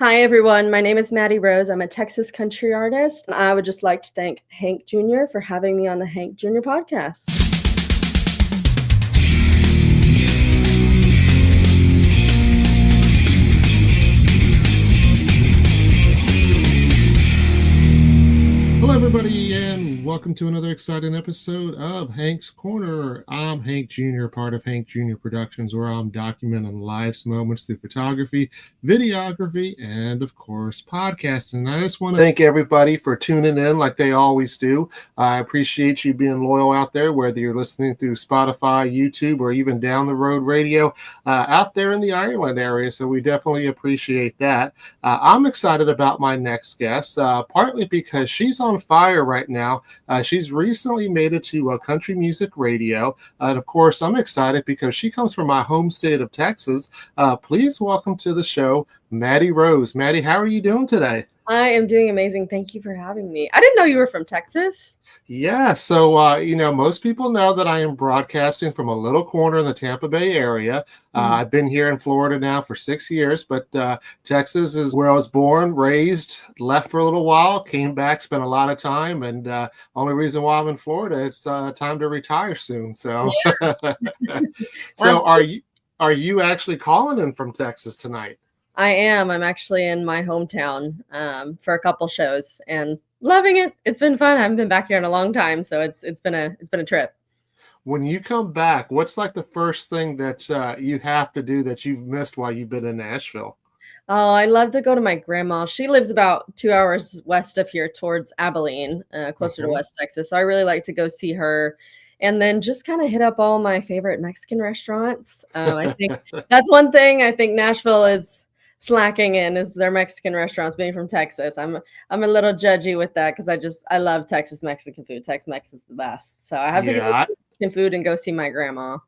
Hi, everyone. My name is Mattie Rose. I'm a Texas country artist. And I would just like to thank Hank Jr. for having me on the Hank Jr. podcast. Hello, everybody, and welcome to another exciting episode of Hank's Corner. I'm Hank Jr., part of Hank Jr. Productions, where I'm documenting life's moments through photography, videography, and, of course, podcasting. I just want to thank everybody for tuning in like they always do. I appreciate you being loyal out there, whether you're listening through Spotify, YouTube, or even down the road radio out there in the Ireland area, so we definitely appreciate that. I'm excited about my next guest, partly because she's on fire right now. She's recently made it to country music radio. And of course, I'm excited because she comes from my home state of Texas. Please welcome to the show, Mattie Rose. Mattie, how are you doing today? I am doing amazing. Thank you for having me. I didn't know you were from Texas. Yeah, so most people know that I am broadcasting from a little corner in the Tampa Bay area. I've been here in Florida now for 6 years, but Texas is where I was born, raised, left for a little while, came back, spent a lot of time, and only reason why I'm in Florida, it's time to retire soon. So, Yeah. so are you actually calling in from Texas tonight? I am. I'm actually in my hometown for a couple shows and loving it. It's been fun. I haven't been back here in a long time, so it's been a trip. When you come back, what's like the first thing that you have to do that you've missed while you've been in Nashville? Oh, I love to go to my grandma. She lives about 2 hours west of here towards Abilene, closer to West Texas. So I really like to go see her and then just kind of hit up all my favorite Mexican restaurants. I think that's one thing I think Nashville is slacking in is their Mexican restaurants being from Texas. I'm a little judgy with that because I love Texas Mexican food. Tex-Mex is the best. So I have to Yeah, get Mexican food and go see my grandma.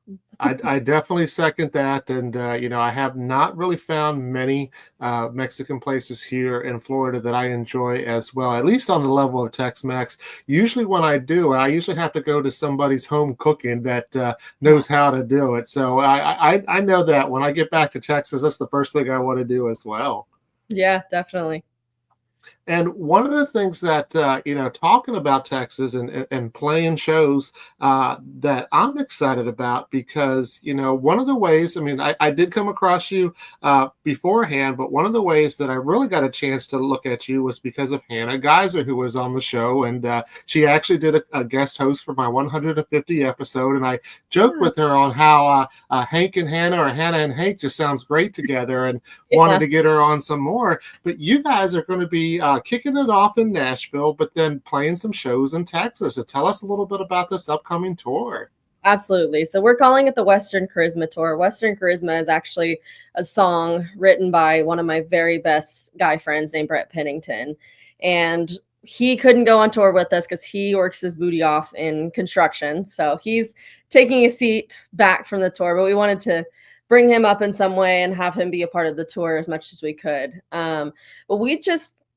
I definitely second that. And, I have not really found many Mexican places here in Florida that I enjoy as well, at least on the level of Tex-Mex. Usually when I do, I usually have to go to somebody's home cooking that knows how to do it. So I know that when I get back to Texas, that's the first thing I want to do as well. Yeah, definitely. And one of the things that, talking about Texas and playing shows that I'm excited about because, one of the ways, I did come across you beforehand, but one of the ways that I really got a chance to look at you was because of Hannah Geiser, who was on the show. And she actually did a guest host for my 150 episode. And I joked with her on how Hank and Hannah or Hannah and Hank just sounds great together and wanted to get her on some more. But you guys are going to be kicking it off in Nashville, but then playing some shows in Texas. So tell us a little bit about this upcoming tour. Absolutely. So we're calling it the Western Charisma Tour. Western Charisma is actually a song written by one of my very best guy friends named Brett Pennington. And he couldn't go on tour with us because he works his booty off in construction. So he's taking a seat back from the tour, but we wanted to bring him up in some way and have him be a part of the tour as much as we could. But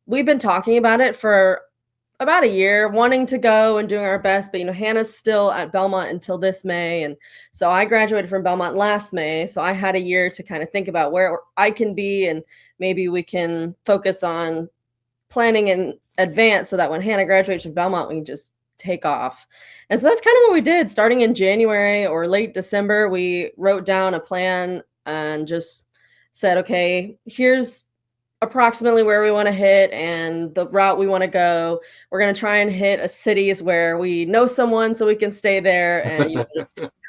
we've been talking about it for about a year, wanting to go and doing our best. But, Hannah's still at Belmont until this May. And so I graduated from Belmont last May. So I had a year to kind of think about where I can be. And maybe we can focus on planning in advance so that when Hannah graduates from Belmont, we can just take off. And so that's kind of what we did. Starting in January or late December, we wrote down a plan and just said, okay, here's approximately where we want to hit and the route we want to go. We're going to try and hit cities where we know someone so we can stay there and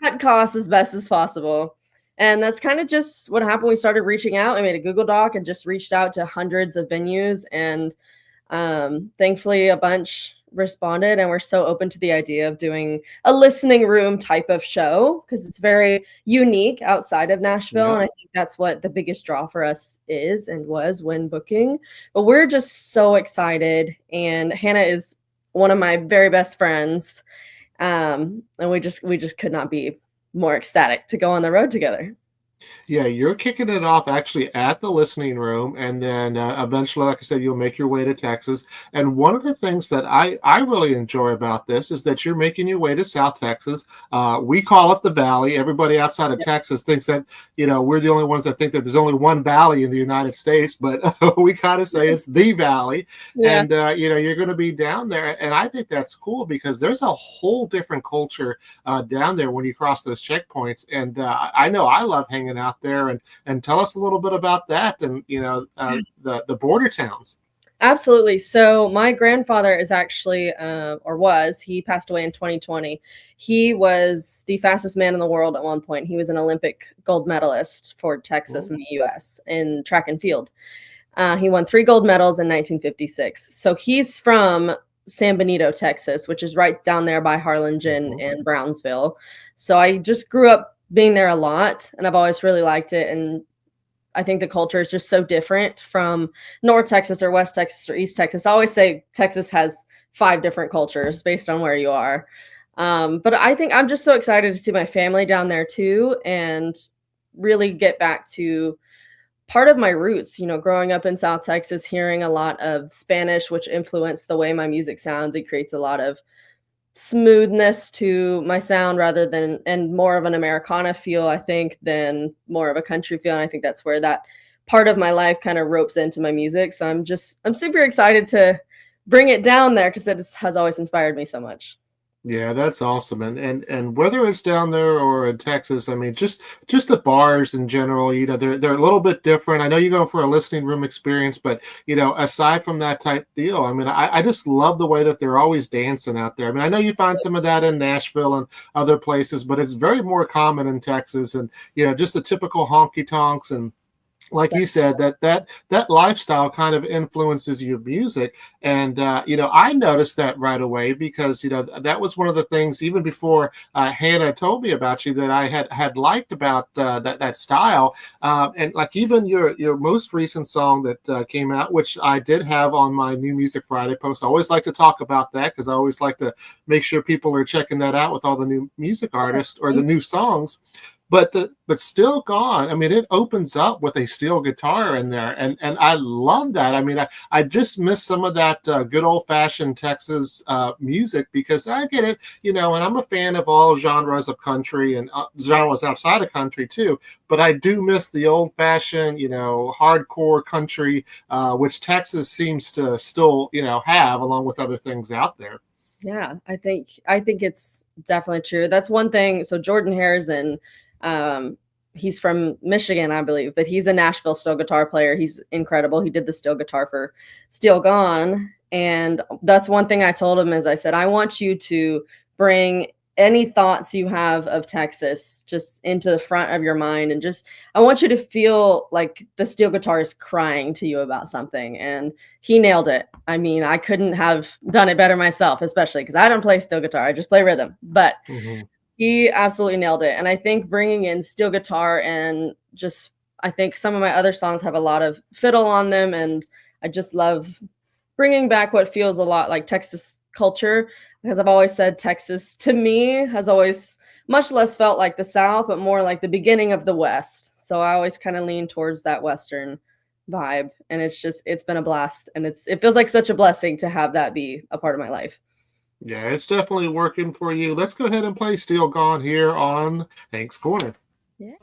cut costs as best as possible. And that's kind of just what happened. We started reaching out. I made a Google Doc and just reached out to hundreds of venues. And thankfully, a bunch responded, and we're so open to the idea of doing a listening room type of show because it's very unique outside of Nashville. And I think that's what the biggest draw for us is and was when booking. But we're just so excited. And Hannah is one of my very best friends. And we just could not be more ecstatic to go on the road together. Yeah, you're kicking it off actually at the listening room, and then eventually, like I said, you'll make your way to Texas. And one of the things that I really enjoy about this is that you're making your way to South Texas. We call it the Valley. Everybody outside of Texas thinks that we're the only ones that think that there's only one valley in the United States, but we kind of say it's the Valley. Yeah. And you're going to be down there, and I think that's cool because there's a whole different culture down there when you cross those checkpoints. And I know I love hanging out there, and tell us a little bit about that, and the border towns. Absolutely. So my grandfather is actually, or was, he passed away in 2020. He was the fastest man in the world at one point. He was an Olympic gold medalist for Texas and the U.S. in track and field. He won 3 gold medals in 1956. So he's from San Benito, Texas, which is right down there by Harlingen and Brownsville. So I just grew up being there a lot, and I've always really liked it. And I think the culture is just so different from North Texas or West Texas or East Texas. I always say Texas has 5 different cultures based on where you are. But I think I'm just so excited to see my family down there too, and really get back to part of my roots, growing up in South Texas, hearing a lot of Spanish, which influenced the way my music sounds. It creates a lot of smoothness to my sound rather than, and more of an Americana feel, I think, than more of a country feel. And I think that's where that part of my life kind of ropes into my music. So I'm super excited to bring it down there because it has always inspired me so much. Yeah, that's awesome. And whether it's down there or in Texas, I mean, just the bars in general, they're a little bit different. I know you go for a listening room experience, but aside from that type deal, I mean, I just love the way that they're always dancing out there. I mean, I know you find some of that in Nashville and other places, but it's very more common in Texas, and just the typical honky tonks, and like you said, that lifestyle kind of influences your music. And I noticed that right away because that was one of the things, even before Hannah told me about you, that I had liked about that style. And like even your most recent song that came out, which I did have on my New Music Friday post. I always like to talk about that because I always like to make sure people are checking that out with all the new music artists or the new songs. But Still Gone, I mean, it opens up with a steel guitar in there, and I love that. I mean, I just miss some of that good old fashioned Texas music, because I get it, and I'm a fan of all genres of country and genres outside of country too. But I do miss the old fashioned, hardcore country, which Texas seems to still, have, along with other things out there. Yeah, I think it's definitely true. That's one thing. So Jordan Harrison, he's from Michigan, I believe, but he's a Nashville steel guitar player. He's incredible. He did the steel guitar for Steel Gone. And that's one thing I told him is I said, I want you to bring any thoughts you have of Texas just into the front of your mind. And just, I want you to feel like the steel guitar is crying to you about something. And he nailed it. I mean, I couldn't have done it better myself, especially because I don't play steel guitar. I just play rhythm. But he absolutely nailed it. And I think bringing in steel guitar and just, I think some of my other songs have a lot of fiddle on them. And I just love bringing back what feels a lot like Texas culture, because I've always said Texas to me has always much less felt like the South, but more like the beginning of the West. So I always kind of lean towards that Western vibe. And it's been a blast. And it feels like such a blessing to have that be a part of my life. Yeah, it's definitely working for you. Let's go ahead and play Steel Gone here on Hank's Corner. Yeah.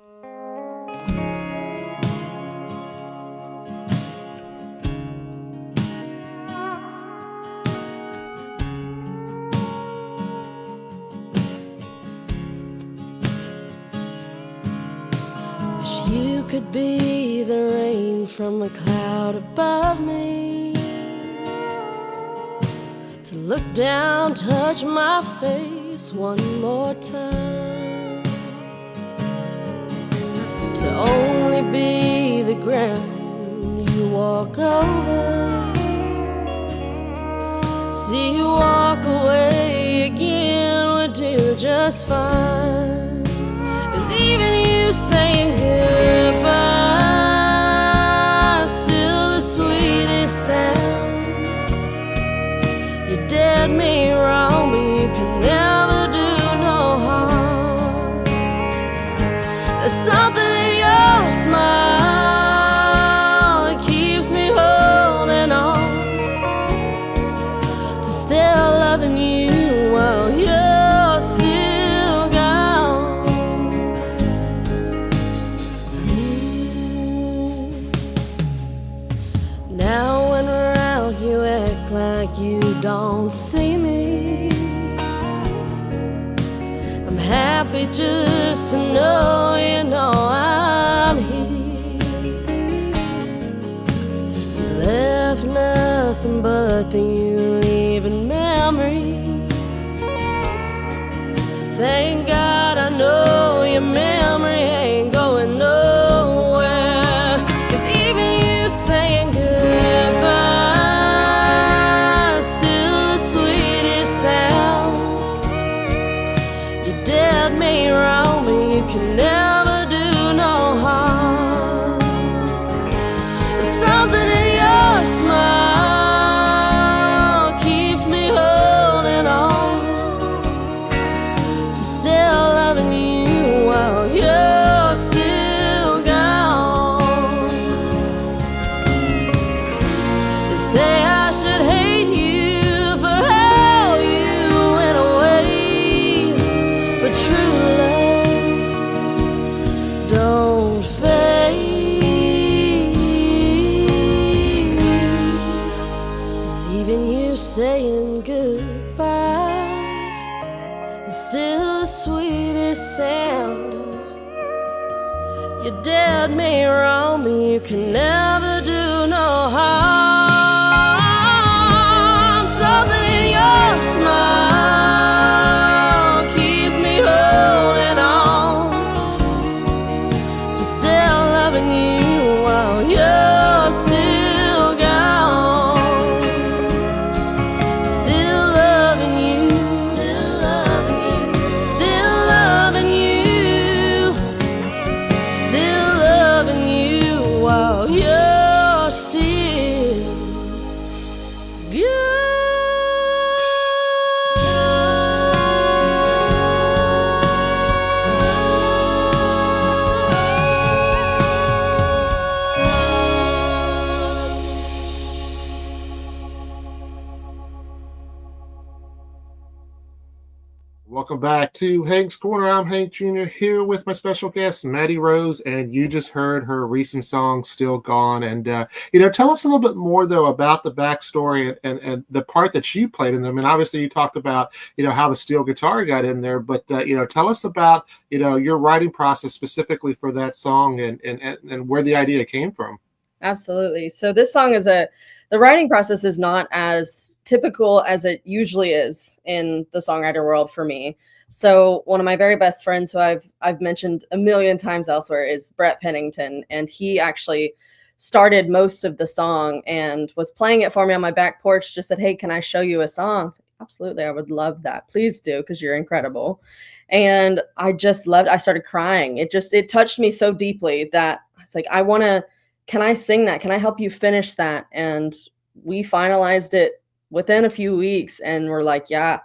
Wish you could be the rain from a cloud above me, to look down, touch my face one more time, to only be the ground you walk over, see you walk away again would do just fine. 'Cause even you saying goodbye, still the sweetest sound. You did me wrong, but you can never do no harm. There's something in your Now when we're out, you act like you don't see me. I'm happy just to know you know I'm here. You left nothing but the you leaving memory. Thank God I know your memory ain't going nowhere. 'Cause even you saying goodbye is still the sweetest sound. You did me wrong, but you can never do no harm. There's something in your smile keeps me holding on to still loving you while you're still gone. They say I should hate you for how you went away, but true love don't fade. 'Cause even you saying goodbye is still the sweetest sound. You did me wrong, but you can never do no harm. Something in your smile keeps me holding on to still loving you while you're still gone. Still loving you, still loving you, still loving you, still loving you while you're still Welcome back to Hank's Corner. I'm Hank Jr. here with my special guest, Mattie Rose, and you just heard her recent song, Still Gone. And, tell us a little bit more, though, about the backstory and the part that you played in them. And obviously you talked about, how the steel guitar got in there, but, tell us about, your writing process specifically for that song and where the idea came from. Absolutely. So this song the writing process is not as typical as it usually is in the songwriter world for me. So one of my very best friends who I've mentioned a million times elsewhere is Brett Pennington, and he actually started most of the song and was playing it for me on my back porch. Just said, "Hey, can I show you a song?" I said, "Absolutely, I would love that. Please do, because you're incredible." And I just loved it. I started crying. It touched me so deeply that it's like, can I sing that? Can I help you finish that? And we finalized it within a few weeks, and we're like, yeah.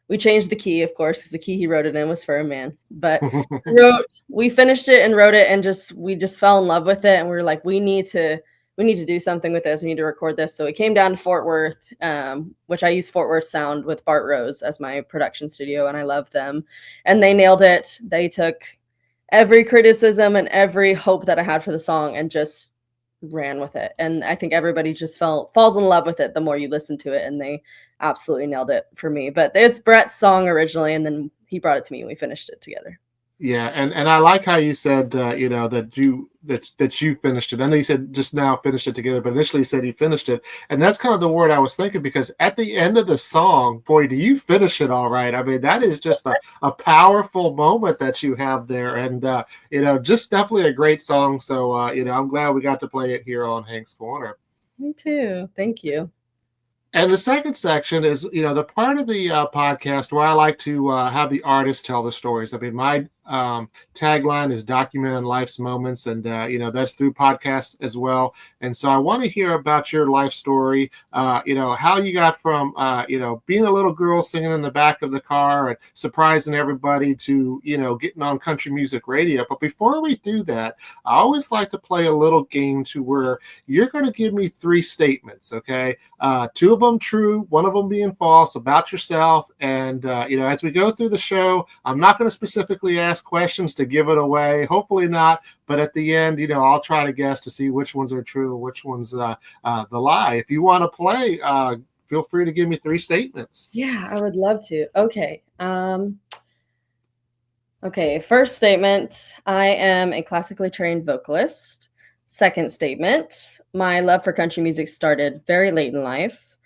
We changed the key, of course, because the key he wrote it in was for a man. But we finished it and wrote it, and we just fell in love with it. And we were like, we need to do something with this. We need to record this. So we came down to Fort Worth, which I use Fort Worth Sound with Bart Rose as my production studio, and I love them. And they nailed it. They took every criticism and every hope that I had for the song and just ran with it. And I think everybody just falls in love with it the more you listen to it, and they absolutely nailed it for me. But it's Brett's song originally, and then he brought it to me and we finished it together. Yeah, and I like how you said that you finished it. I know you said just now finished it together, but initially you said you finished it, and that's kind of the word I was thinking, because at the end of the song, boy, do you finish it all right. I mean, that is just a powerful moment that you have there, and just definitely a great song. So I'm glad we got to play it here on Hank's Corner. Me too. Thank you. And the second section is, the part of the podcast where I like to have the artist tell the stories. I mean, my tagline is documenting life's moments, and that's through podcasts as well. And so I want to hear about your life story, how you got from being a little girl singing in the back of the car and surprising everybody to getting on country music radio. But before we do that, I always like to play a little game to where you're going to give me 3 statements, okay? 2 of them true, 1 of them being false, about yourself. And as we go through the show, I'm not going to specifically ask ask questions to give it away. Hopefully not, but at the end, I'll try to guess to see which ones are true, which one's the lie. If you want to play, feel free to give me 3 statements. Yeah, I would love to. Okay. Okay, first statement, I am a classically trained vocalist. Second statement, my love for country music started very late in life.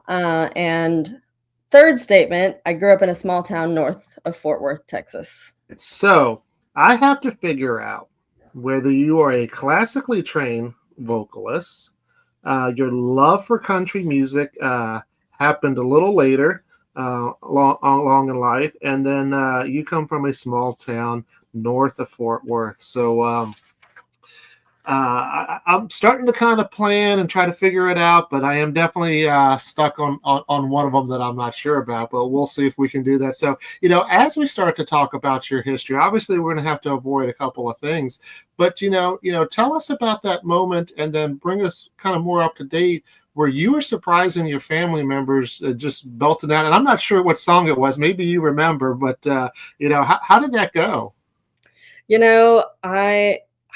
And third statement, I grew up in a small town north of Fort Worth, Texas. So I have to figure out whether you are a classically trained vocalist. Your love for country music happened a little later, along in life, and then you come from a small town north of Fort Worth. So I'm starting to kind of plan and try to figure it out, but I am definitely stuck on one of them that I'm not sure about, but we'll see if we can do that. So, as we start to talk about your history, obviously we're going to have to avoid a couple of things, but, tell us about that moment and then bring us kind of more up to date where you were surprising your family members just belting out. And I'm not sure what song it was. Maybe you remember, but, how did that go?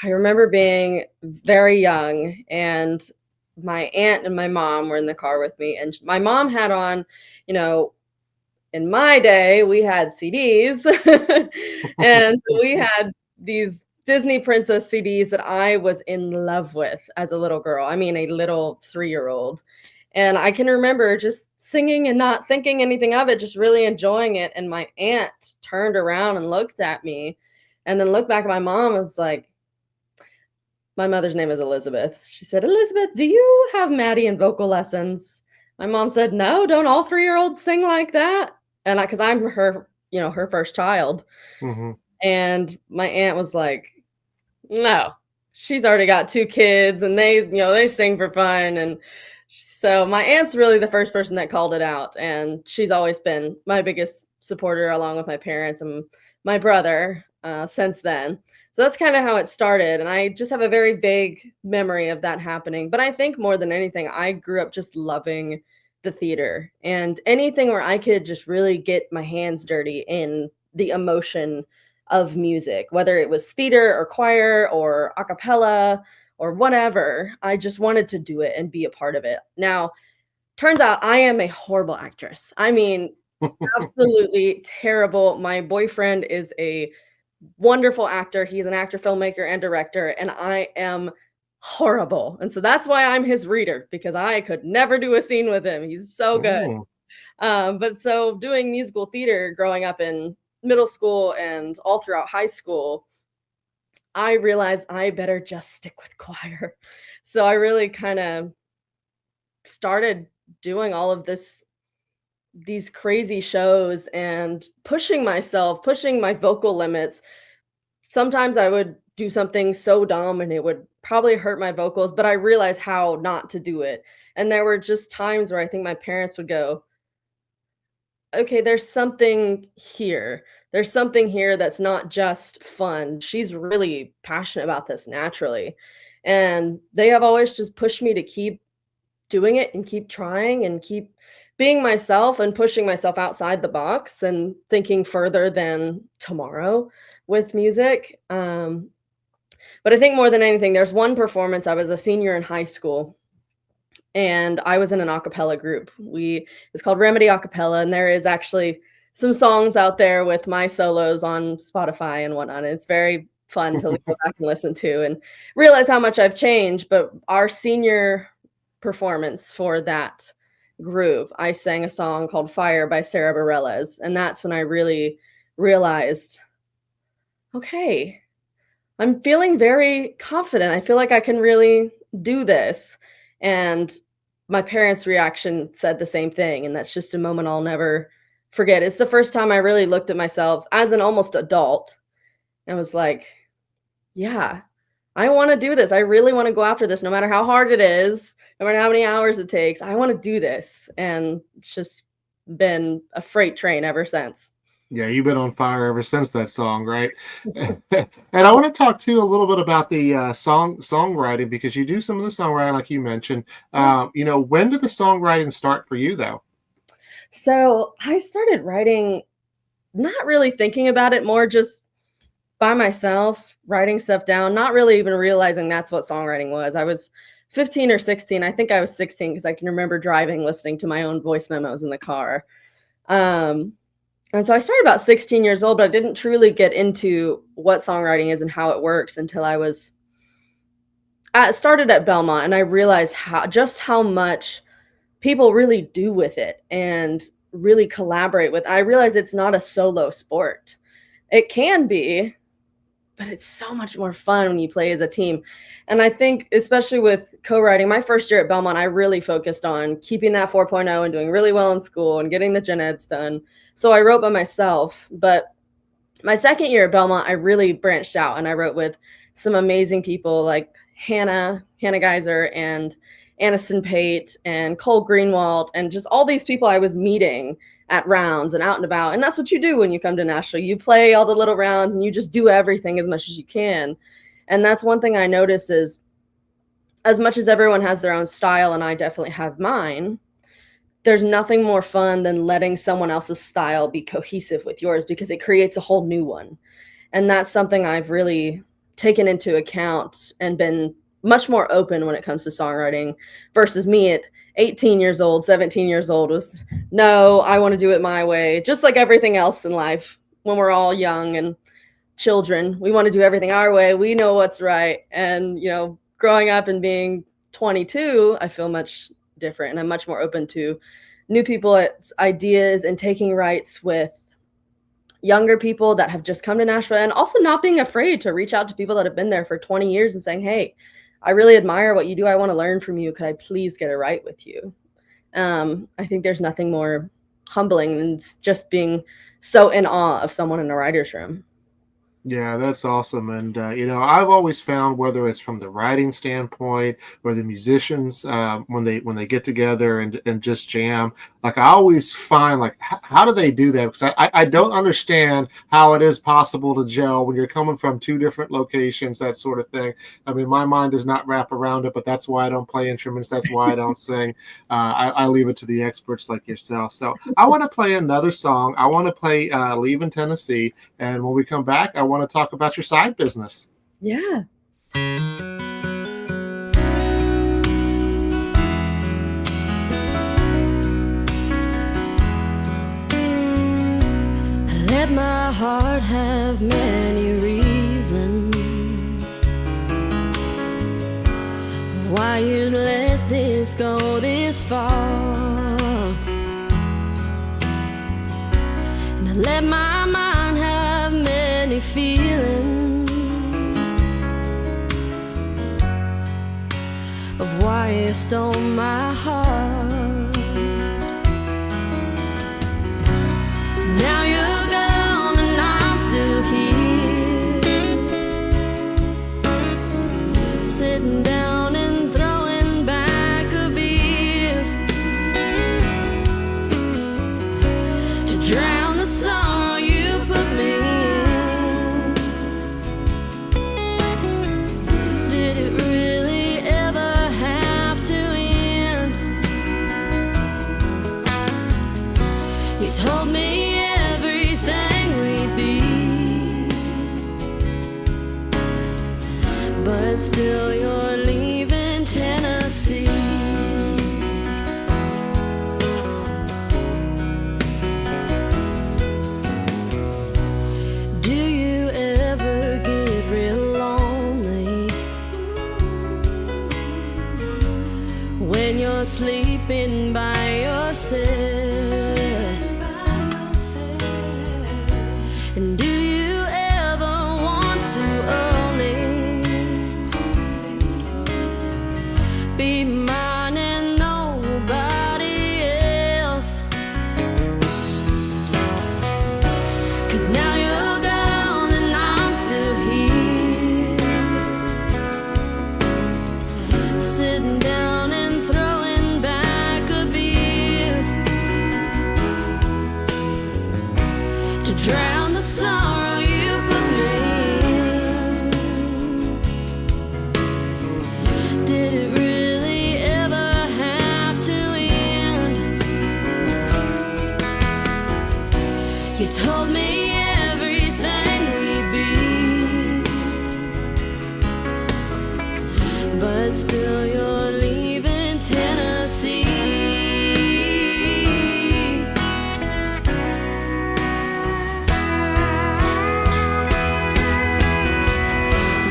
I remember being very young, and my aunt and my mom were in the car with me, and my mom had on, in my day, we had CDs. And so we had these Disney Princess CDs that I was in love with as a little girl. I mean, a little 3-year-old. And I can remember just singing and not thinking anything of it, just really enjoying it. And my aunt turned around and looked at me and then looked back at my mom and was like, my mother's name is Elizabeth. She said, "Elizabeth, do you have Mattie in vocal lessons?" My mom said, "No, don't all 3-year-olds sing like that?" And because I'm her, her first child. Mm-hmm. And my aunt was like, "No, she's already got 2 kids and they sing for fun." And so my aunt's really the first person that called it out. And she's always been my biggest supporter along with my parents and my brother since then. So that's kind of how it started. And I just have a very vague memory of that happening. But I think more than anything, I grew up just loving the theater and anything where I could just really get my hands dirty in the emotion of music, whether it was theater or choir or a cappella or whatever. I just wanted to do it and be a part of it. Now, turns out I am a horrible actress. I mean, absolutely terrible. My boyfriend is a wonderful actor. He's an actor, filmmaker, and director, and I am horrible. And so that's why I'm his reader, because I could never do a scene with him. He's so good. But so doing musical theater growing up in middle school and all throughout high school, I realized I better just stick with choir. So I really kind of started doing all of these crazy shows and pushing myself, pushing my vocal limits. Sometimes I would do something so dumb and it would probably hurt my vocals, but I realized how not to do it. And there were just times where I think my parents would go, "Okay, there's something here. There's something here that's not just fun. She's really passionate about this naturally." And they have always just pushed me to keep doing it and keep trying and keep being myself and pushing myself outside the box and thinking further than tomorrow with music. But I think more than anything, there's one performance. I was a senior in high school and I was in an a cappella group. It's called Remedy Acapella, and there is actually some songs out there with my solos on Spotify and whatnot. And it's very fun to go back and listen to and realize how much I've changed. But our senior performance for that group, I sang a song called Fire by Sarah Bareilles. And that's when I really realized, okay, I'm feeling very confident. I feel like I can really do this. And my parents' reaction said the same thing. And that's just a moment I'll never forget. It's the first time I really looked at myself as an almost adult and was like, yeah, I want to do this. I really want to go after this, no matter how hard it is, no matter how many hours it takes. I want to do this. And it's just been a freight train ever since. Yeah, you've been on fire ever since that song, right? And I want to talk too a little bit about the songwriting, because you do some of the songwriting, like you mentioned. When did the songwriting start for you, though? So I started writing, not really thinking about it, more just by myself, writing stuff down, not really even realizing that's what songwriting was. I was 15 or 16. I think I was 16 because I can remember driving, listening to my own voice memos in the car. Um, and so I started about 16 years old, but I didn't truly get into what songwriting is and how it works until I started at Belmont, and I realized how much people really do with it and really collaborate with. I realize it's not a solo sport. It can be, but it's so much more fun when you play as a team. And I think, especially with co-writing, my first year at Belmont, I really focused on keeping that 4.0 and doing really well in school and getting the gen eds done. So I wrote by myself. But my second year at Belmont, I really branched out and I wrote with some amazing people like Hannah Geyser and Aniston Pate and Cole Greenwald and just all these people I was meeting at rounds and out and about. And that's what you do when you come to Nashville. You play all the little rounds and you just do everything as much as you can. And that's one thing I notice is, as much as everyone has their own style, and I definitely have mine, there's nothing more fun than letting someone else's style be cohesive with yours because it creates a whole new one. And that's something I've really taken into account and been much more open when it comes to songwriting versus me at 18 years old, 17 years old was, no, I want to do it my way. Just like everything else in life, when we're all young and children, we want to do everything our way. We know what's right. And, growing up and being 22, I feel much different. And I'm much more open to new people's ideas and taking rights with younger people that have just come to Nashville, and also not being afraid to reach out to people that have been there for 20 years and saying, hey, I really admire what you do. I want to learn from you. Could I please get a write with you? I think there's nothing more humbling than just being so in awe of someone in a writer's room. Yeah, that's awesome. And, I've always found, whether it's from the writing standpoint or the musicians, when they get together and just jam, like I always find, like, how do they do that? Because I don't understand how it is possible to gel when you're coming from two different locations, that sort of thing. I mean, my mind does not wrap around it, but that's why I don't play instruments. That's why I don't sing. I leave it to the experts like yourself. So I want to play another song. I want to play Leaving Tennessee. And when we come back, I want to talk about your side business. Yeah. Let my heart have many reasons why you'd let this go this far, and I let my mind have many feelings of why you stole my heart. Now you're gone and I'm still here, sitting down and throwing back a beer to drown the sorrow you put me in. Did it really ever have to end? You told me but still you're leaving Tennessee. Do you ever get real lonely when you're sleeping by yourself? And do you ever want to be mine and nobody else? 'Cause now you're gone and I'm still here, sitting down and throwing back a beer to drown the sorrow you put me in. Did it really ever have to end? You told me everything we'd be, still you're leaving Tennessee.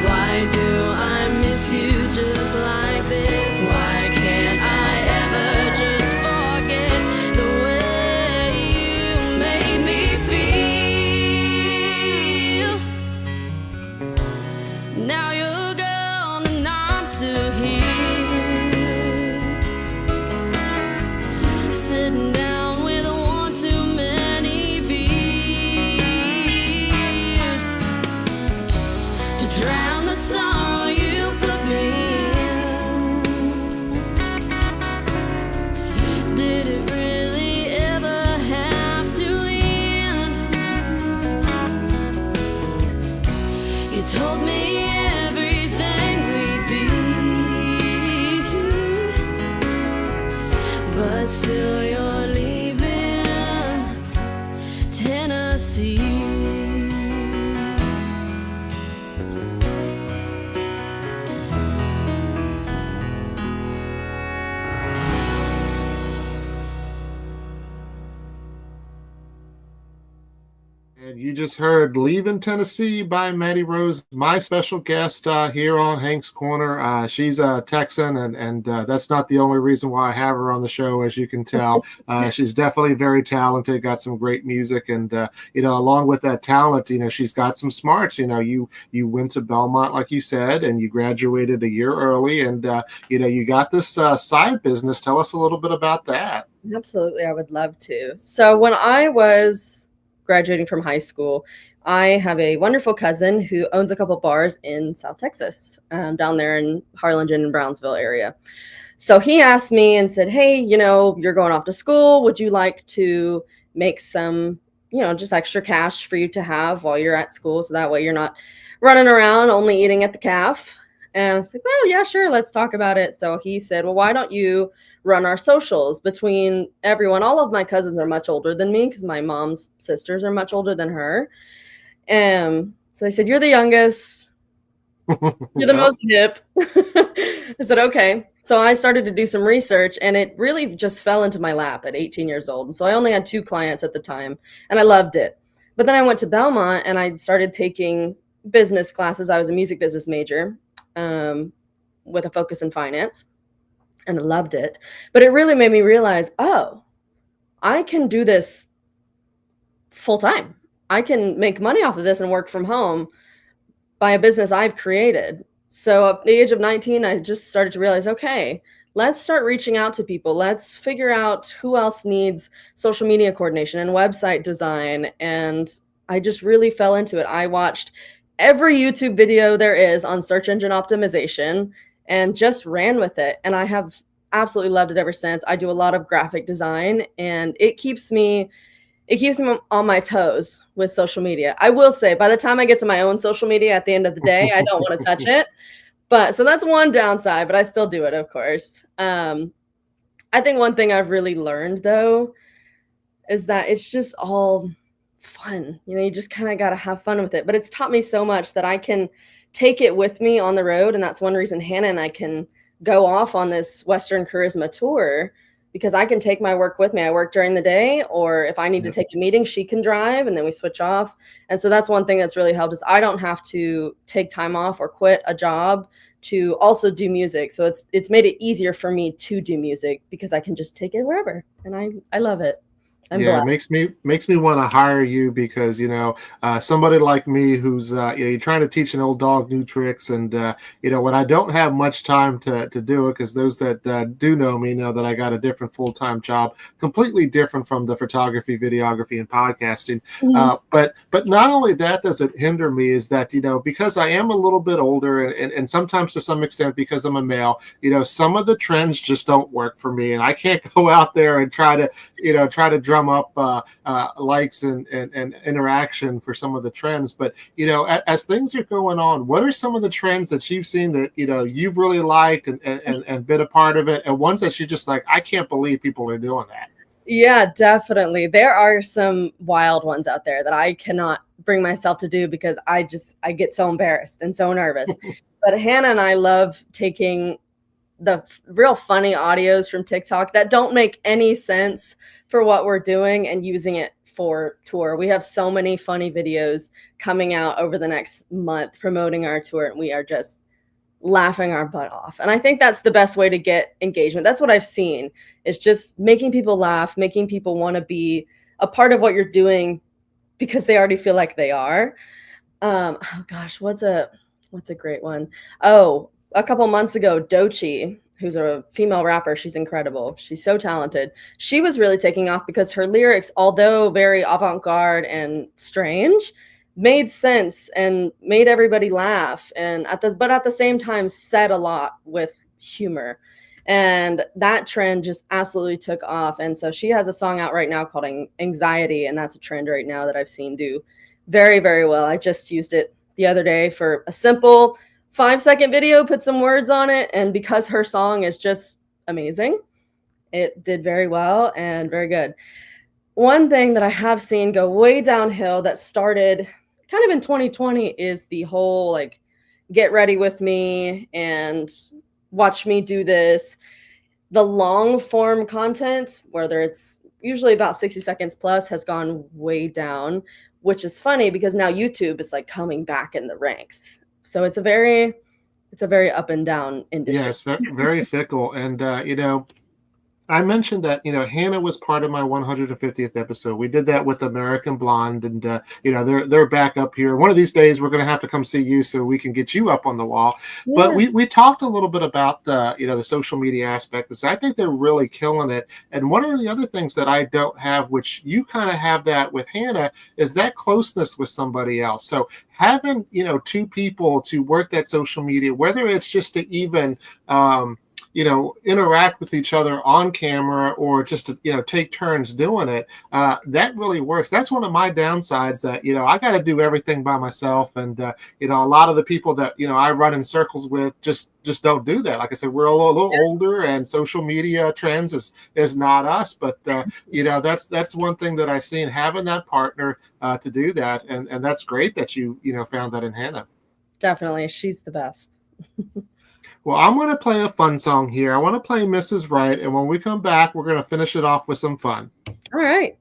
Why do I miss you just like this? Why can't I ever just forget the way you made me feel? Now you're gone and I'm still here, sitting down with one too many beers to drown the sorrow you put me in. Did it really ever have to end? You told me everything we'd be, but still you're leaving Tennessee. And you just heard Leaving Tennessee by Mattie Rose, my special guest here on Hank's Corner. She's a Texan, and that's not the only reason why I have her on the show, as you can tell. She's definitely very talented, got some great music, and, along with that talent, she's got some smarts. You went to Belmont, like you said, and you graduated a year early, and, you got this side business. Tell us a little bit about that. Absolutely, I would love to. So when I was graduating from high school, I have a wonderful cousin who owns a couple bars in South Texas, down there in Harlingen and Brownsville area. So he asked me and said, hey, you're going off to school. Would you like to make some, just extra cash for you to have while you're at school? So that way you're not running around only eating at the calf. And I was like, well, yeah, sure. Let's talk about it. So he said, well, why don't you run our socials between everyone? All of my cousins are much older than me because my mom's sisters are much older than her. So they said, you're the youngest. You're the most hip. I said, okay. So I started to do some research, and it really just fell into my lap at 18 years old. And so I only had 2 clients at the time, and I loved it. But then I went to Belmont, and I started taking business classes. I was a music business major, with a focus in finance, and I loved it. But it really made me realize, oh, I can do this full time. I can make money off of this and work from home by a business I've created. So at the age of 19, I just started to realize, okay, let's start reaching out to people. Let's figure out who else needs social media coordination and website design. And I just really fell into it. I watched every YouTube video there is on search engine optimization and just ran with it. And I have absolutely loved it ever since. I do a lot of graphic design, and it keeps me on my toes with social media. I will say, by the time I get to my own social media at the end of the day, I don't want to touch it. But so that's one downside, but I still do it, of course. I think one thing I've really learned, though, is that it's just all fun. You just kind of got to have fun with it. But it's taught me so much that I can take it with me on the road. And that's one reason Hannah and I can go off on this Western Charisma tour, because I can take my work with me. I work during the day, or if I need to take a meeting, she can drive, and then we switch off. And so that's one thing that's really helped, is I don't have to take time off or quit a job to also do music. So it's made it easier for me to do music because I can just take it wherever. And I love it. It makes me want to hire you, because somebody like me who's you're trying to teach an old dog new tricks, and when I don't have much time to do it, because those that do know me know that I got a different full-time job, completely different from the photography, videography, and podcasting. But not only that does it hinder me, is that because I am a little bit older, and sometimes to some extent because I'm a male, some of the trends just don't work for me, and I can't go out there and try to drum up likes and interaction for some of the trends. But as things are going on, what are some of the trends that you've seen that you've really liked and been a part of it, and ones that you just like, I can't believe people are doing that? Yeah, definitely. There are some wild ones out there that I cannot bring myself to do because I get so embarrassed and so nervous. But Hannah and I love taking real funny audios from TikTok that don't make any sense for what we're doing and using it for tour. We have so many funny videos coming out over the next month promoting our tour, and we are just laughing our butt off. And I think that's the best way to get engagement. That's what I've seen, is just making people laugh, making people want to be a part of what you're doing because they already feel like they are. Oh gosh, what's a great one? Oh, a couple months ago, Doechii, who's a female rapper, she's incredible. She's so talented. She was really taking off because her lyrics, although very avant-garde and strange, made sense and made everybody laugh, and at the same time said a lot with humor. And that trend just absolutely took off. And so she has a song out right now called Anxiety, and that's a trend right now that I've seen do very, very well. I just used it the other day for a simple 5-second video, put some words on it, and because her song is just amazing, it did very well and very good. One thing that I have seen go way downhill that started kind of in 2020 is the whole like get ready with me and watch me do this. The long form content, whether it's usually about 60 seconds plus, has gone way down, which is funny because now YouTube is like coming back in the ranks. So it's a very up and down industry. Yes, very fickle. And, I mentioned that, Hannah was part of my 150th episode. We did that with American Blonde, and, they're back up here. One of these days, we're going to have to come see you so we can get you up on the wall. Yeah. But we talked a little bit about the social media aspect, because I think they're really killing it. And one of the other things that I don't have, which you kind of have that with Hannah, is that closeness with somebody else. So having, two people to work that social media, whether it's just to even, interact with each other on camera or just to, take turns doing it. That really works. That's one of my downsides, that, I got to do everything by myself. And, a lot of the people that, I run in circles with just don't do that. Like I said, we're a little older, and social media trends is not us. But, that's one thing that I've seen, having that partner to do that. And that's great that you found that in Hannah. Definitely. She's the best. Well, I'm going to play a fun song here. I want to play Mrs. Right, and when we come back, we're going to finish it off with some fun. All right.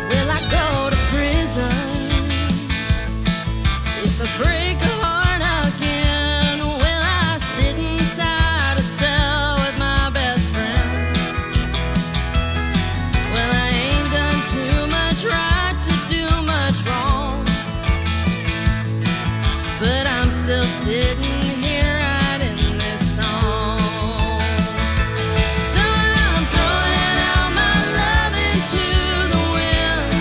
Will I go to prison if I break a heart again? Will I sit inside a cell with my best friend? Well, I ain't done too much right, wrong, but I'm still sitting here writing this song. So I'm throwing out my love into the wind,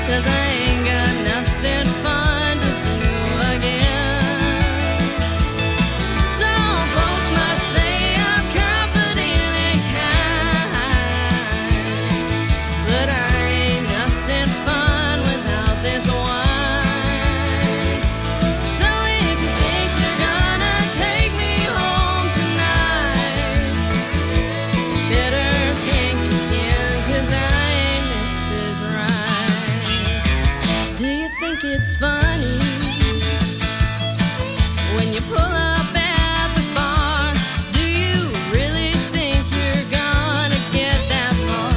'cause I ain't got nothing fun to do again. Some folks might say I'm confident and kind, but I fun without this wine. So if you think you're gonna take me home tonight, better think again, 'cause I ain't Mrs. Right. Do you think it's funny when you pull up at the bar? Do you really think you're gonna get that far?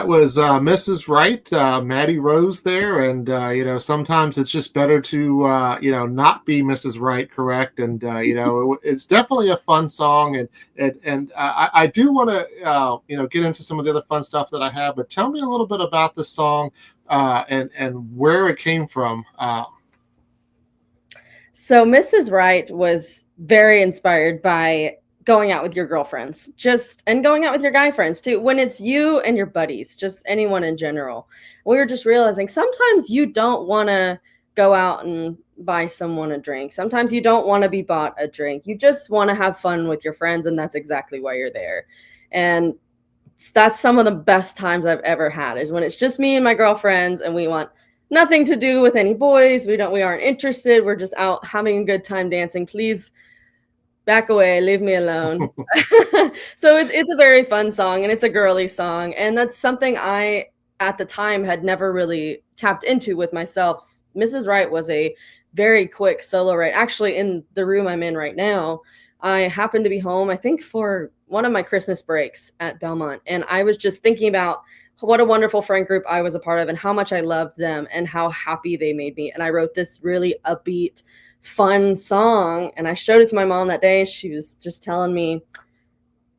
that was Mrs. Wright, Mattie Rose there, and sometimes it's just better to not be Mrs. Wright, correct? And it's definitely a fun song, and I do want to get into some of the other fun stuff that I have, but tell me a little bit about the song and where it came from. So Mrs. Wright was very inspired by going out with your girlfriends, and going out with your guy friends too. When it's you and your buddies, just anyone in general. We were just realizing sometimes you don't want to go out and buy someone a drink. Sometimes you don't want to be bought a drink. You just want to have fun with your friends, and that's exactly why you're there. And that's some of the best times I've ever had, is when it's just me and my girlfriends and we want nothing to do with any boys. We aren't interested. We're just out having a good time dancing. Please back away, leave me alone. So it's a very fun song, and it's a girly song, and that's something I at the time had never really tapped into with myself. Mrs. Wright was a very quick solo write. Actually, in the room I'm in right now, I happened to be home, I think, for one of my Christmas breaks at Belmont, and I was just thinking about what a wonderful friend group I was a part of and how much I loved them and how happy they made me. And I wrote this really upbeat, fun song, and I showed it to my mom that day. She was just telling me,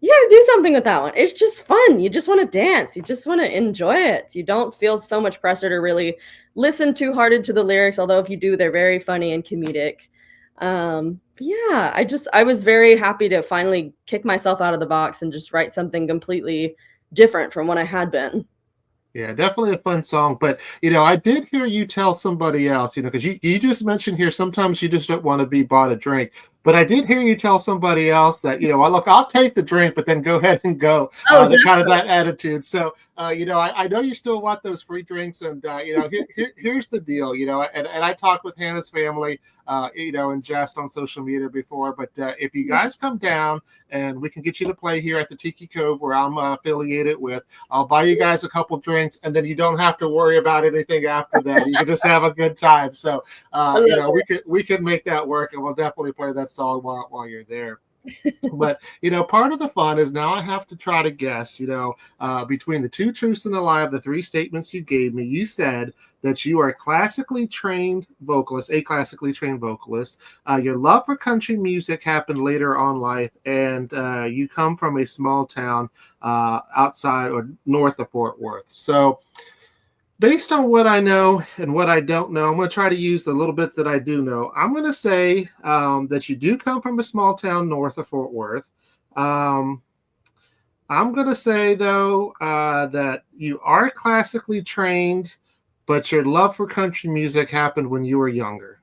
you got to do something with that one. It's just fun. You just want to dance. You just want to enjoy it. You don't feel so much pressure to really listen too hard into the lyrics, although if you do, they're very funny and comedic. I was very happy to finally kick myself out of the box and just write something completely different from what I had been. Yeah, definitely a fun song. But, I did hear you tell somebody else, because you just mentioned here, sometimes you just don't want to be bought a drink. But I did hear you tell somebody else that, look, I'll take the drink, but then go ahead and go. The kind of that attitude. So, I know you still want those free drinks. And, here's the deal, and I talked with Hannah's family, and jest on social media before. But if you guys come down and we can get you to play here at the Tiki Cove where I'm affiliated with, I'll buy you guys a couple drinks, and then you don't have to worry about anything after that. You can just have a good time. So, we could make that work, and we'll definitely play that song while you're there. But part of the fun is now I have to try to guess, between the 2 truths and a lie of the 3 statements you gave me. You said that you are a classically trained vocalist. Your love for country music happened later on life, and you come from a small town outside or north of Fort Worth. So based on what I know and what I don't know, I'm going to try to use the little bit that I do know. I'm going to say that you do come from a small town north of Fort Worth. I'm going to say, though, that you are classically trained, but your love for country music happened when you were younger.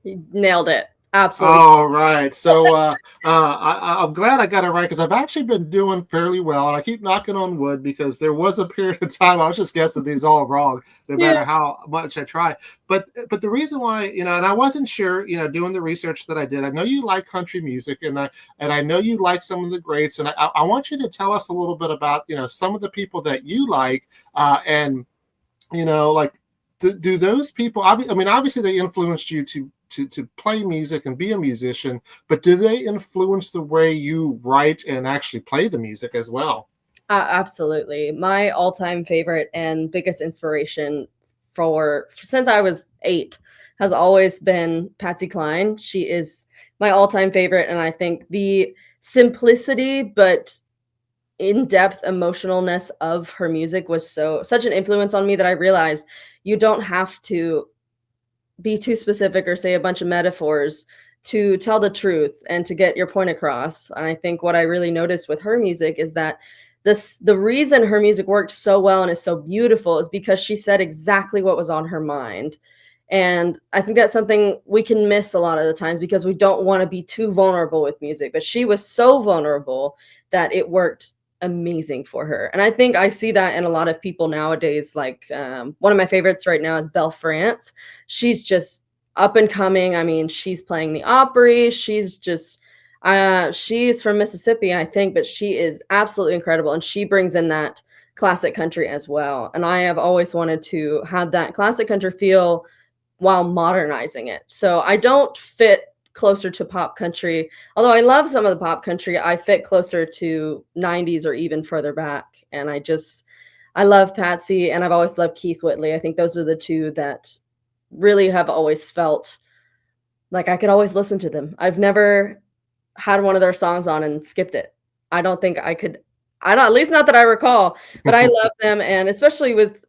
You nailed it. Absolutely. All right. So I'm glad I got it right, because I've actually been doing fairly well, and I keep knocking on wood because there was a period of time I was just guessing these all wrong, no matter how much I try. But the reason why, and I wasn't sure, doing the research that I did. I know you like country music, and I know you like some of the greats, and I want you to tell us a little bit about some of the people that you like, and like do those people? I mean, obviously they influenced you to play music and be a musician, but do they influence the way you write and actually play the music as well? Absolutely. My all-time favorite and biggest inspiration since I was 8 has always been Patsy Cline. She is my all-time favorite, and I think the simplicity but in-depth emotionalness of her music was such an influence on me that I realized you don't have to be too specific or say a bunch of metaphors to tell the truth and to get your point across. And I think what I really noticed with her music is that the reason her music worked so well and is so beautiful is because she said exactly what was on her mind. And I think that's something we can miss a lot of the times because we don't want to be too vulnerable with music. But she was so vulnerable that it worked amazing for her. And I think I see that in a lot of people nowadays. Like one of my favorites right now is Belle France. She's just up and coming. I mean, she's playing the Opry. She's from Mississippi, I think, but she is absolutely incredible. And she brings in that classic country as well. And I have always wanted to have that classic country feel while modernizing it. So I don't fit closer to pop country. Although I love some of the pop country, I fit closer to 90s or even further back. And I love Patsy, and I've always loved Keith Whitley. I think those are the two that really have always felt like I could always listen to them. I've never had one of their songs on and skipped it. I don't think I could. I don't, at least not that I recall, but I love them, and especially with,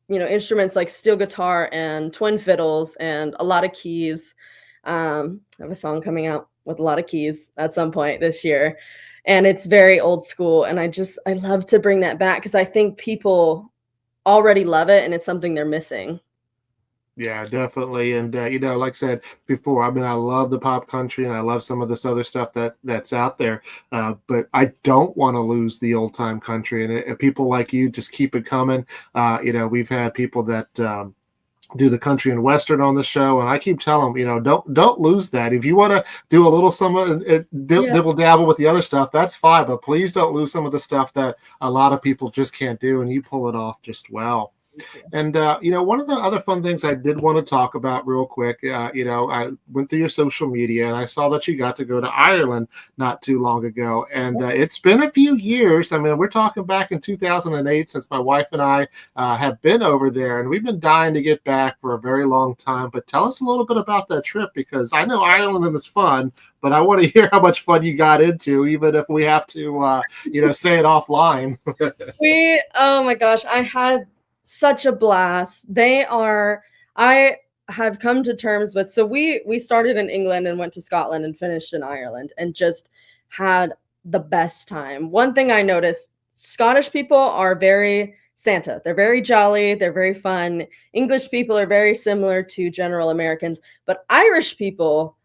instruments like steel guitar and twin fiddles and a lot of keys. I have a song coming out with a lot of keys at some point this year, and it's very old school, and I love to bring that back because I think people already love it, and it's something they're missing. Yeah, definitely. And like I said before, I mean, I love the pop country and I love some of this other stuff that's out there. But I don't want to lose the old time country. And people like you just keep it coming. We've had people that do the country and western on the show, and I keep telling them, don't lose that. If you want to do a little some dibble dabble with the other stuff, that's fine. But please don't lose some of the stuff that a lot of people just can't do, and you pull it off just well. And, one of the other fun things I did want to talk about real quick, I went through your social media and I saw that you got to go to Ireland not too long ago. And it's been a few years. I mean, we're talking back in 2008 since my wife and I have been over there, and we've been dying to get back for a very long time. But tell us a little bit about that trip, because I know Ireland is fun, but I want to hear how much fun you got into, even if we have to, say it offline. Oh my gosh, I had such a blast. I have come to terms with, so we started in England and went to Scotland and finished in Ireland and just had the best time. One thing I noticed, Scottish people are very Santa. They're very jolly, they're very fun. English people are very similar to general Americans, but Irish people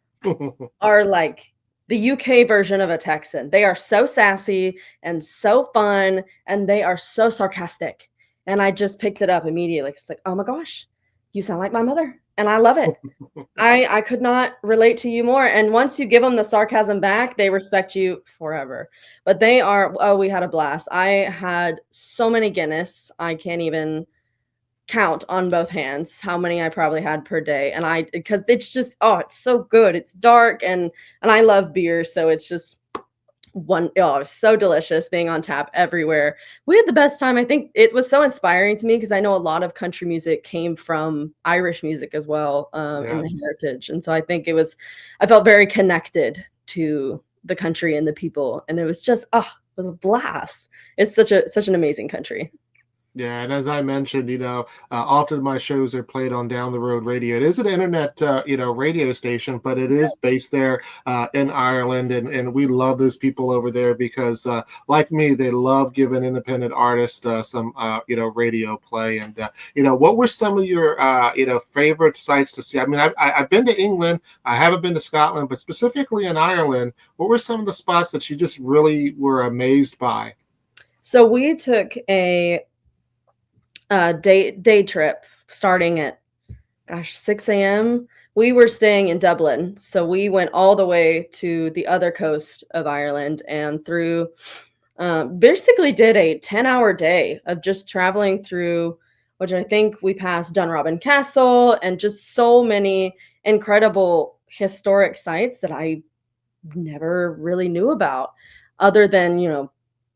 are like the UK version of a Texan. They are so sassy and so fun, and they are so sarcastic. And I just picked it up immediately. It's like, oh my gosh, you sound like my mother. And I love it. I could not relate to you more. And once you give them the sarcasm back, they respect you forever. But we had a blast. I had so many Guinness. I can't even count on both hands how many I probably had per day. And because it's just, it's so good. It's dark and I love beer. So it's just, it was so delicious being on tap everywhere. We had the best time. I think it was so inspiring to me because I know a lot of country music came from Irish music as well, in the heritage. And so I think I felt very connected to the country and the people. And it was just, it was a blast. It's such an amazing country. Yeah, and as I mentioned, often my shows are played on Down the Road Radio. It is an internet, radio station, but it is based there in Ireland, and we love those people over there because, like me, they love giving independent artists some, radio play. And what were some of your, favorite sites to see? I mean, I've been to England, I haven't been to Scotland, but specifically in Ireland, what were some of the spots that you just really were amazed by? So we took a day trip starting at 6 a.m. We were staying in Dublin, so we went all the way to the other coast of Ireland and through basically did a 10-hour day of just traveling through, which I think we passed Dunrobin Castle and just so many incredible historic sites that I never really knew about other than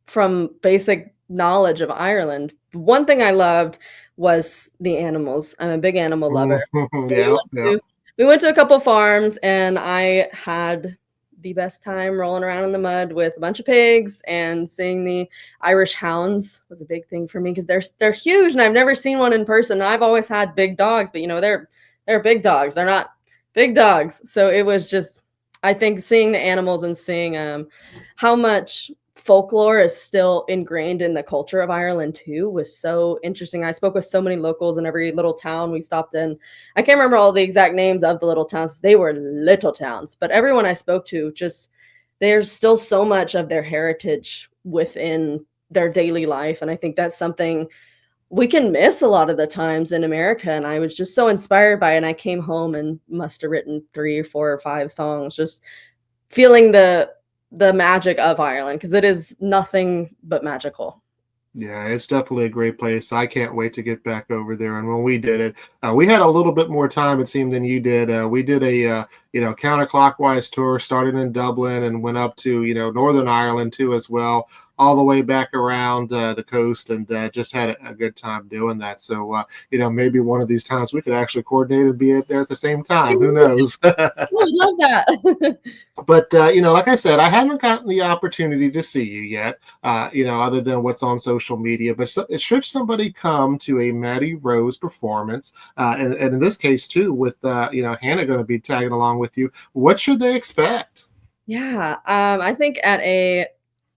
from basic knowledge of Ireland. One thing I loved was the animals. I'm a big animal lover. We went to a couple farms and I had the best time rolling around in the mud with a bunch of pigs, and seeing the Irish hounds was a big thing for me because they're huge and I've never seen one in person. I've always had big dogs, but they're big dogs. They're not big dogs. So it was just, I think seeing the animals and seeing how much folklore is still ingrained in the culture of Ireland too was so interesting. I spoke with so many locals in every little town we stopped in. I can't remember all the exact names of the little towns. They were little towns, but everyone I spoke to, just there's still so much of their heritage within their daily life. And I think that's something we can miss a lot of the times in America. And I was just so inspired by it. And I came home and must have written 3 or 4 or 5 songs, just feeling the magic of Ireland, because it is nothing but magical. Yeah, it's definitely a great place. I can't wait to get back over there. And when we did it, we had a little bit more time, it seemed, than you did. We did a counterclockwise tour, started in Dublin and went up to, Northern Ireland too as well, all the way back around the coast, and just had a good time doing that. So, maybe one of these times we could actually coordinate and be there at the same time. Who knows? I would love that. But, like I said, I haven't gotten the opportunity to see you yet, other than what's on social media. But should somebody come to a Mattie Rose performance, and in this case, too, with, Hannah going to be tagging along with you, what should they expect? Yeah, I think at a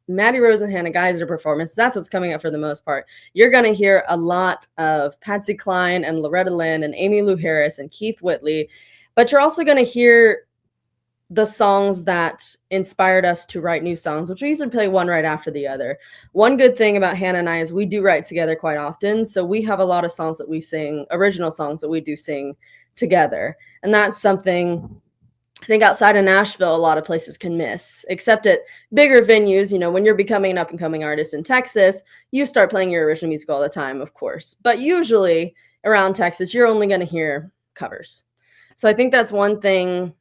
Mattie Rose and Hannah Geiser performance, that's what's coming up for the most part. You're going to hear a lot of Patsy Cline and Loretta Lynn and Amy Lou Harris and Keith Whitley, but you're also going to hear the songs that inspired us to write new songs, which we usually play one right after the other. One good thing about Hannah and I is we do write together quite often. So we have a lot of songs that we sing, original songs that we do sing together. And that's something I think outside of Nashville, a lot of places can miss, except at bigger venues. When you're becoming an up and coming artist in Texas, you start playing your original music all the time, of course. But usually around Texas, you're only going to hear covers. So I think that's one thing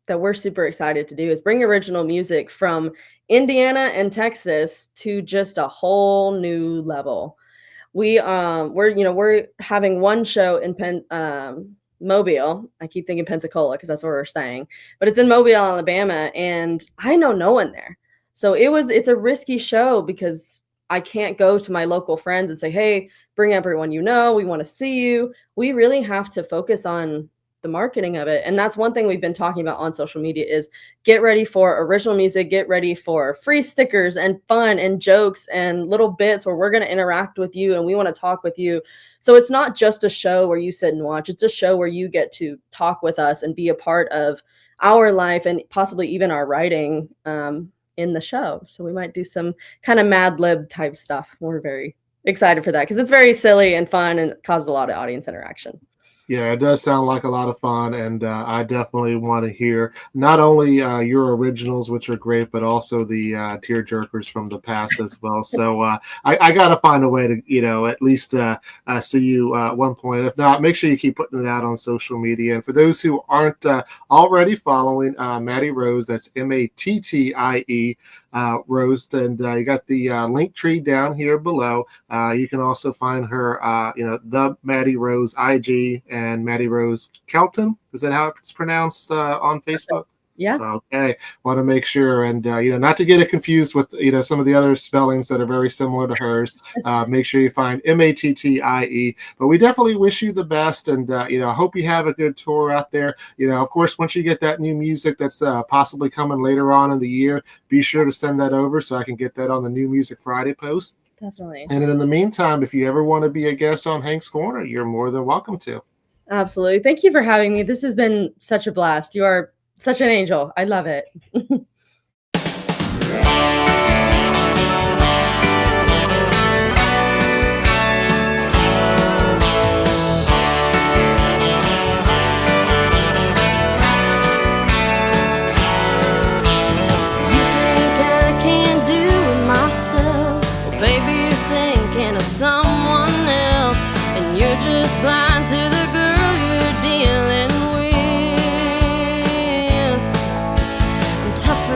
that we're super excited to do is bring original music from Indiana and Texas to just a whole new level. We're having one show in Mobile. I keep thinking Pensacola because that's where we're staying, but it's in Mobile, Alabama, and I know no one there. So it's a risky show because I can't go to my local friends and say, hey, bring everyone we want to see you. We really have to focus on the marketing of it. And that's one thing we've been talking about on social media is get ready for original music, get ready for free stickers and fun and jokes and little bits where we're going to interact with you and we want to talk with you. So it's not just a show where you sit and watch. It's a show where you get to talk with us and be a part of our life and possibly even our writing in the show. So we might do some kind of Mad Lib type stuff. We're very excited for that because it's very silly and fun and causes a lot of audience interaction. Yeah, it does sound like a lot of fun, and I definitely want to hear not only your originals, which are great, but also the tearjerkers from the past as well. So I got to find a way to, at least see you at one point. If not, make sure you keep putting it out on social media. And for those who aren't already following Mattie Rose, that's Mattie Rose, and you got the link tree down here below. You can also find her, the Mattie Rose IG and Mattie Rose Kelton. Is that how it's pronounced on Facebook? Yeah. Okay. Want to make sure, and not to get it confused with some of the other spellings that are very similar to hers. Make sure you find Mattie. But we definitely wish you the best, and hope you have a good tour out there. Of course, once you get that new music that's possibly coming later on in the year, be sure to send that over so I can get that on the New Music Friday post. Definitely. And in the meantime, if you ever want to be a guest on Hank's Corner, you're more than welcome to. Absolutely. Thank you for having me. This has been such a blast. You are such an angel. I love it. Someone else, and you're just blind to the girl you're dealing with. I'm tough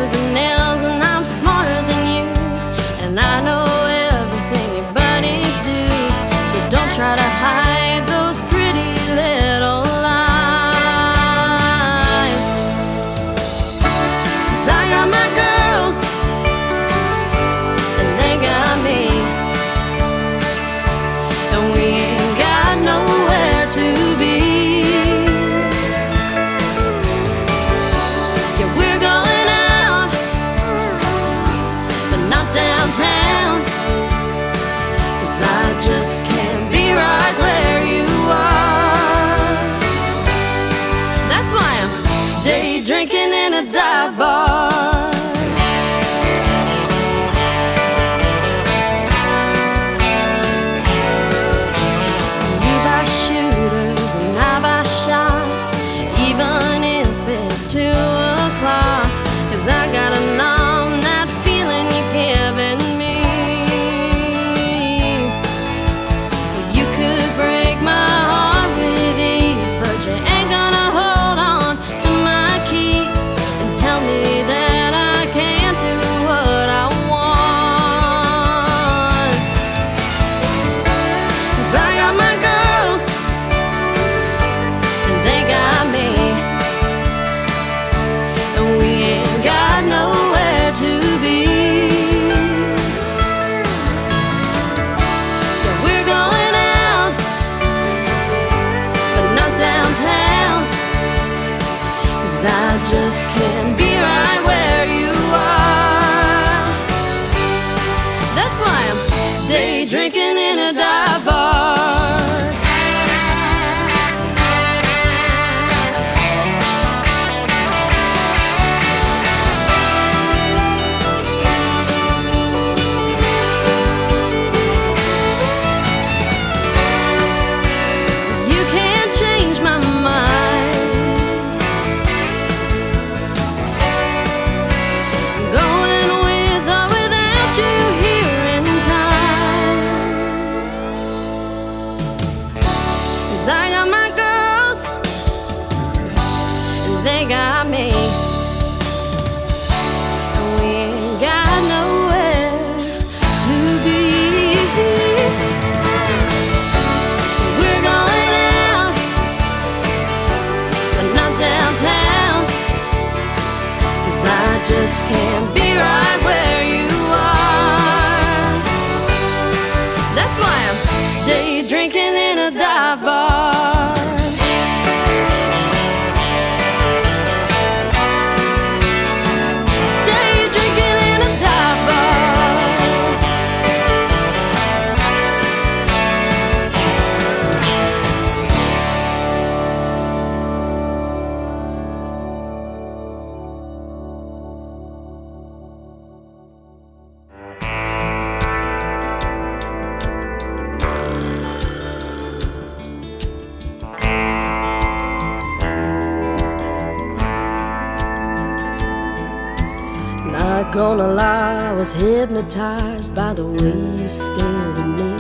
gonna lie, I was hypnotized by the way you stared at me,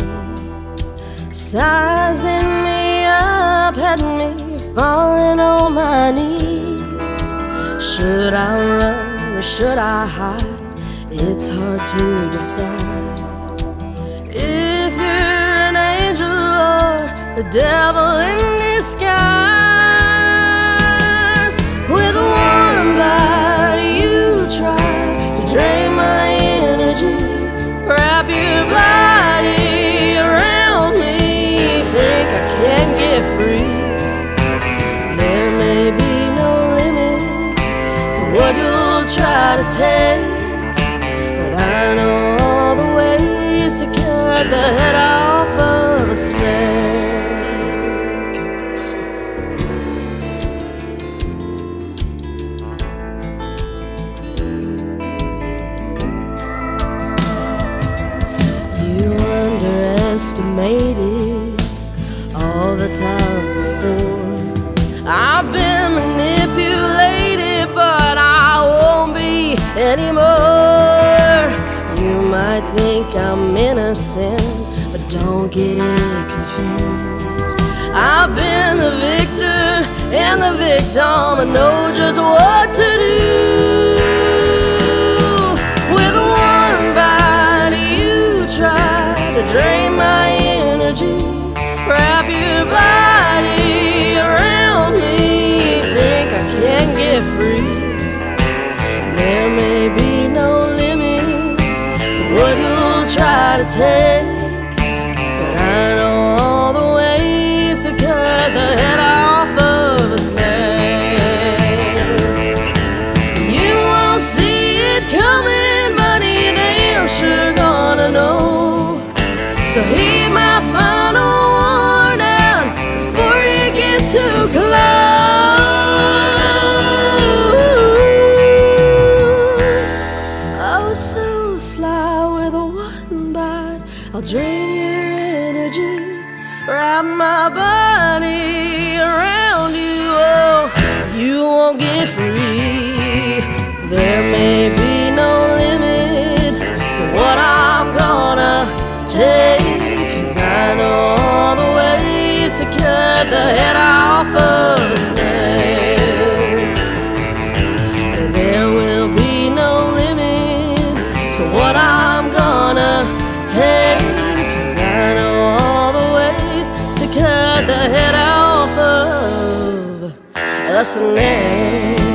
sizing me up, had me falling on my knees. Should I run or should I hide? It's hard to decide. If you're an angel or the devil in disguise, with one bite you try to drain my energy, wrap your body around me, think I can't get free. There may be no limit to what you'll try to take, but I know all the ways to cut the head off of a snake. Underestimated all the times before. I've been manipulated, but I won't be anymore. You might think I'm innocent, but don't get it confused. I've been the victor and the victim, and know just what to do. With one bite you try to drain my energy, wrap your body around me, think I can't get free. There may be no limit to what you'll try to take, but I know all the ways to cut the head off of a snake. You won't see it coming, but you damn sure gonna know. So heed my final warning before you get too close. Oh, so sly with a one bite, I'll drain your energy, wrap my body around you. Oh, you won't get free. There may be no limit to what I'm gonna take, 'cause I know all the ways to cut the head off of a snake. And there will be no limit to what I'm gonna take, 'cause I know all the ways to cut the head off of a snake.